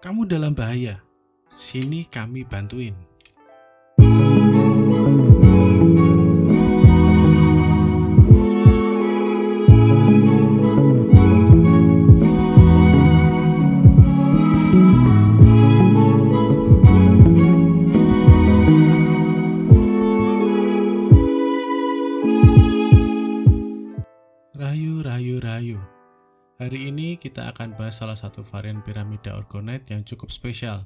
Kamu dalam bahaya. Sini kami bantuin. Rahayu, rahayu, rahayu. Hari ini kita akan bahas salah satu varian piramida Orgonet yang cukup spesial.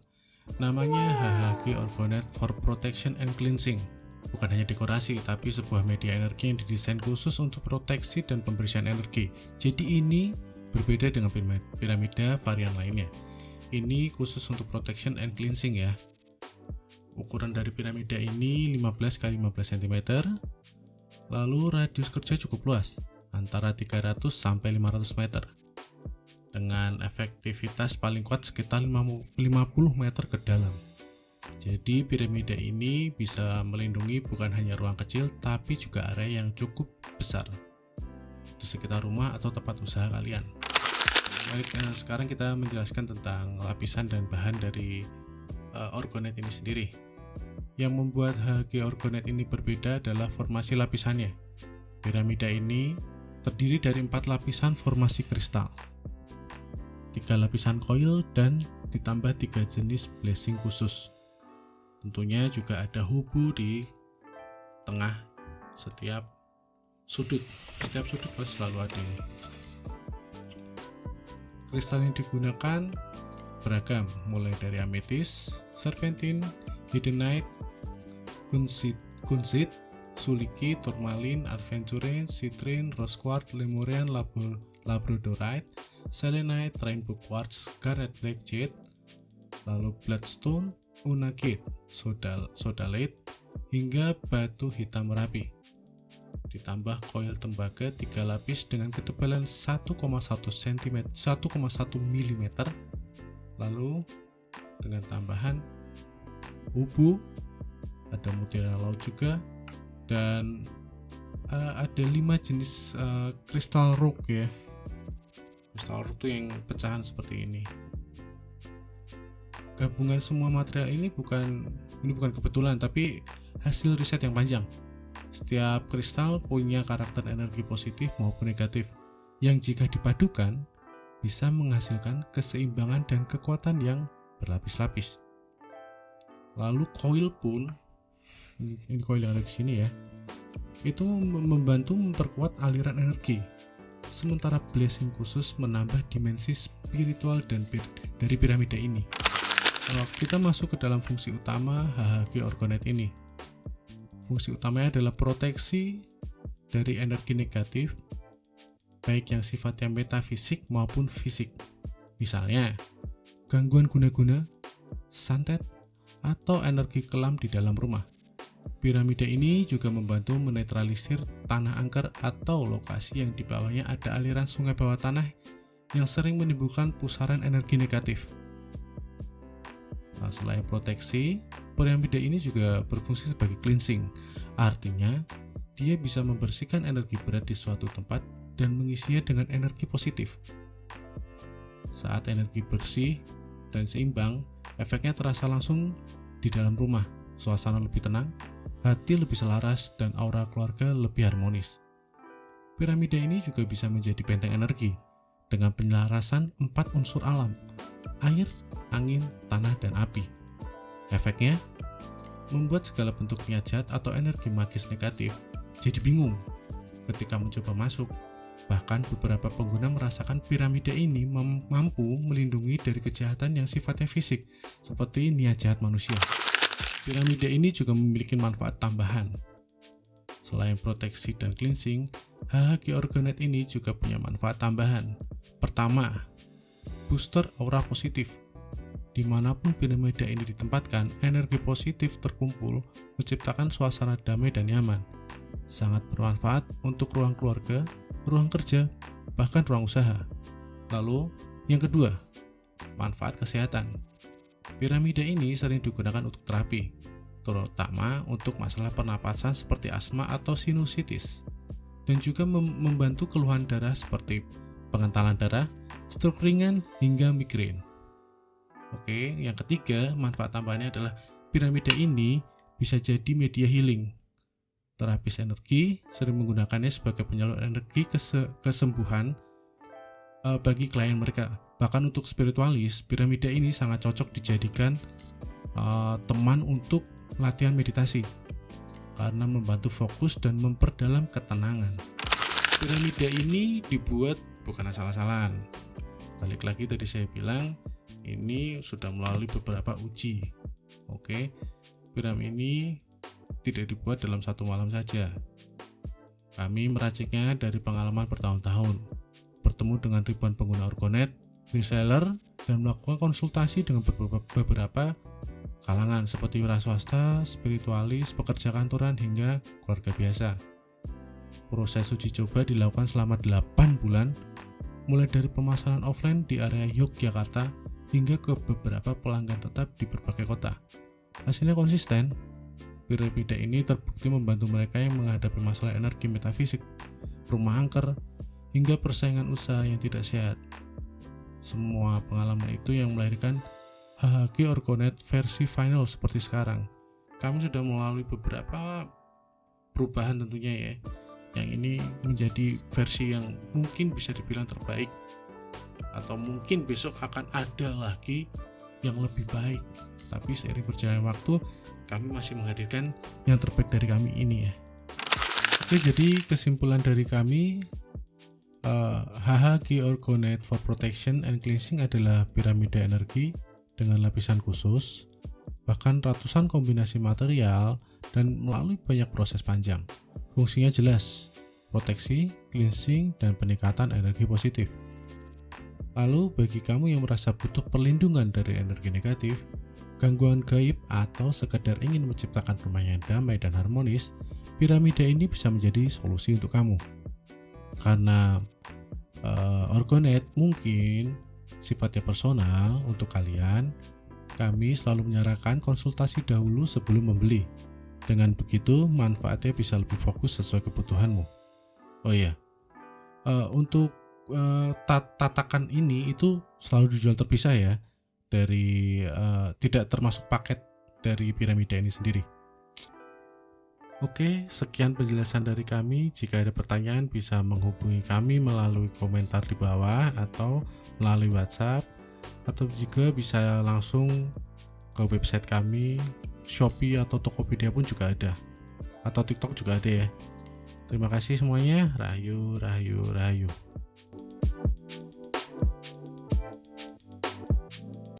Namanya HHG Orgonet for Protection and Cleansing. Bukan hanya dekorasi, tapi sebuah media energi yang didesain khusus untuk proteksi dan pembersihan energi. Jadi ini berbeda dengan piramida varian lainnya. Ini khusus untuk protection and cleansing ya. Ukuran dari piramida ini 15 x 15 cm. Lalu radius kerja cukup luas, antara 300 sampai 500 meter. Dengan efektivitas paling kuat sekitar 50 meter ke dalam. Jadi piramida ini bisa melindungi bukan hanya ruang kecil, tapi juga area yang cukup besar di sekitar rumah atau tempat usaha kalian. Baik, sekarang kita menjelaskan tentang lapisan dan bahan dari Orgonet ini sendiri. Yang membuat HHG Orgonet ini berbeda adalah formasi lapisannya. Piramida ini terdiri dari 4 lapisan formasi kristal, 3 lapisan koil, dan ditambah 3 jenis blessing khusus. Tentunya juga ada hubu di tengah setiap sudut. Setiap sudut pasti selalu ada ini. Kristal yang digunakan beragam, mulai dari ametis, serpentin, hiddenite, kunzit, suliki, tourmaline, aventurine, citrine, rose quartz, lemurian, labradorite, selenite, rainbow quartz, garnet black jade, lalu bloodstone, unagate, sodalite, hingga batu hitam merapi. Ditambah koil tembaga 3 lapis dengan ketebalan 1,1 mm, lalu dengan tambahan hubu, ada mutiara laut juga, dan ada 5 jenis kristal rock ya. Kristal rock itu yang pecahan seperti ini. Gabungan semua material ini bukan kebetulan, tapi hasil riset yang panjang. Setiap kristal punya karakter energi positif maupun negatif, yang jika dipadukan bisa menghasilkan keseimbangan dan kekuatan yang berlapis-lapis. Lalu koil pun, ini koil yang ada di sini ya, itu membantu memperkuat aliran energi. Sementara blessing khusus menambah dimensi spiritual dari piramida ini. Kita masuk ke dalam fungsi utama HHG Orgonet ini. Fungsi utamanya adalah proteksi dari energi negatif, baik yang sifatnya metafisik maupun fisik. Misalnya, gangguan guna-guna, santet, atau energi kelam di dalam rumah. Piramida ini juga membantu menetralisir tanah angker atau lokasi yang di bawahnya ada aliran sungai bawah tanah yang sering menimbulkan pusaran energi negatif. Nah, selain proteksi, piramida ini juga berfungsi sebagai cleansing. Artinya, dia bisa membersihkan energi berat di suatu tempat dan mengisinya dengan energi positif. Saat energi bersih dan seimbang, efeknya terasa langsung di dalam rumah. Suasana lebih tenang, hati lebih selaras, dan aura keluarga lebih harmonis. Piramida ini juga bisa menjadi benteng energi dengan penyelarasan 4 unsur alam: air, angin, tanah, dan api. Efeknya membuat segala bentuk niat jahat atau energi magis negatif jadi bingung ketika mencoba masuk. Bahkan beberapa pengguna merasakan piramida ini mampu melindungi dari kejahatan yang sifatnya fisik, seperti niat jahat manusia. Piramida ini juga memiliki manfaat tambahan. Selain proteksi dan cleansing, HHG Orgonet ini juga punya manfaat tambahan. Pertama, booster aura positif. Dimanapun piramida ini ditempatkan, energi positif terkumpul, menciptakan suasana damai dan nyaman. Sangat bermanfaat untuk ruang keluarga, ruang kerja, bahkan ruang usaha. Lalu, yang kedua, manfaat kesehatan. Piramida ini sering digunakan untuk terapi, terutama untuk masalah pernapasan seperti asma atau sinusitis, dan juga membantu keluhan darah seperti pengentalan darah, stroke ringan, hingga migrain. Oke, yang ketiga, manfaat tambahannya adalah piramida ini bisa jadi media healing. Terapis energi sering menggunakannya sebagai penyalur energi kesembuhan bagi klien mereka. Bahkan untuk spiritualis, piramida ini sangat cocok dijadikan teman untuk latihan meditasi karena membantu fokus dan memperdalam ketenangan. Piramida ini dibuat bukan asal-asalan. Balik lagi tadi saya bilang, ini sudah melalui beberapa uji. Oke, piramida ini tidak dibuat dalam satu malam saja. Kami meraciknya dari pengalaman bertahun-tahun, bertemu dengan ribuan pengguna Orgonet, reseller, dan melakukan konsultasi dengan beberapa kalangan seperti wira swasta, spiritualis, pekerja kantoran, hingga keluarga biasa. Proses uji coba dilakukan selama 8 bulan, mulai dari pemasaran offline di area Yogyakarta hingga ke beberapa pelanggan tetap di berbagai kota. Hasilnya konsisten. Piramida ini terbukti membantu mereka yang menghadapi masalah energi metafisik, rumah angker, hingga persaingan usaha yang tidak sehat. Semua pengalaman itu yang melahirkan HHG Orgonet versi final seperti sekarang. Kami sudah melalui beberapa perubahan tentunya ya. Yang ini menjadi versi yang mungkin bisa dibilang terbaik, atau mungkin besok akan ada lagi yang lebih baik. Tapi seiring berjalannya waktu, kami masih menghadirkan yang terbaik dari kami ini ya. Oke, jadi kesimpulan dari kami, HHG Orgonet for Protection and Cleansing adalah piramida energi dengan lapisan khusus, bahkan ratusan kombinasi material, dan melalui banyak proses panjang. Fungsinya jelas, proteksi, cleansing, dan peningkatan energi positif. Lalu bagi kamu yang merasa butuh perlindungan dari energi negatif, gangguan gaib, atau sekedar ingin menciptakan rumah yang damai dan harmonis, piramida ini bisa menjadi solusi untuk kamu. Karena Orgonet mungkin sifatnya personal untuk kalian, kami selalu menyarankan konsultasi dahulu sebelum membeli. Dengan begitu, manfaatnya bisa lebih fokus sesuai kebutuhanmu. Oh iya, untuk tatakan ini itu selalu dijual terpisah ya, dari tidak termasuk paket dari piramida ini sendiri. Oke, sekian penjelasan dari kami. Jika ada pertanyaan bisa menghubungi kami melalui komentar di bawah atau melalui WhatsApp, atau juga bisa langsung ke website kami, Shopee atau Tokopedia pun juga ada, atau TikTok juga ada ya. Terima kasih semuanya. Rahayu, rahayu, rahayu.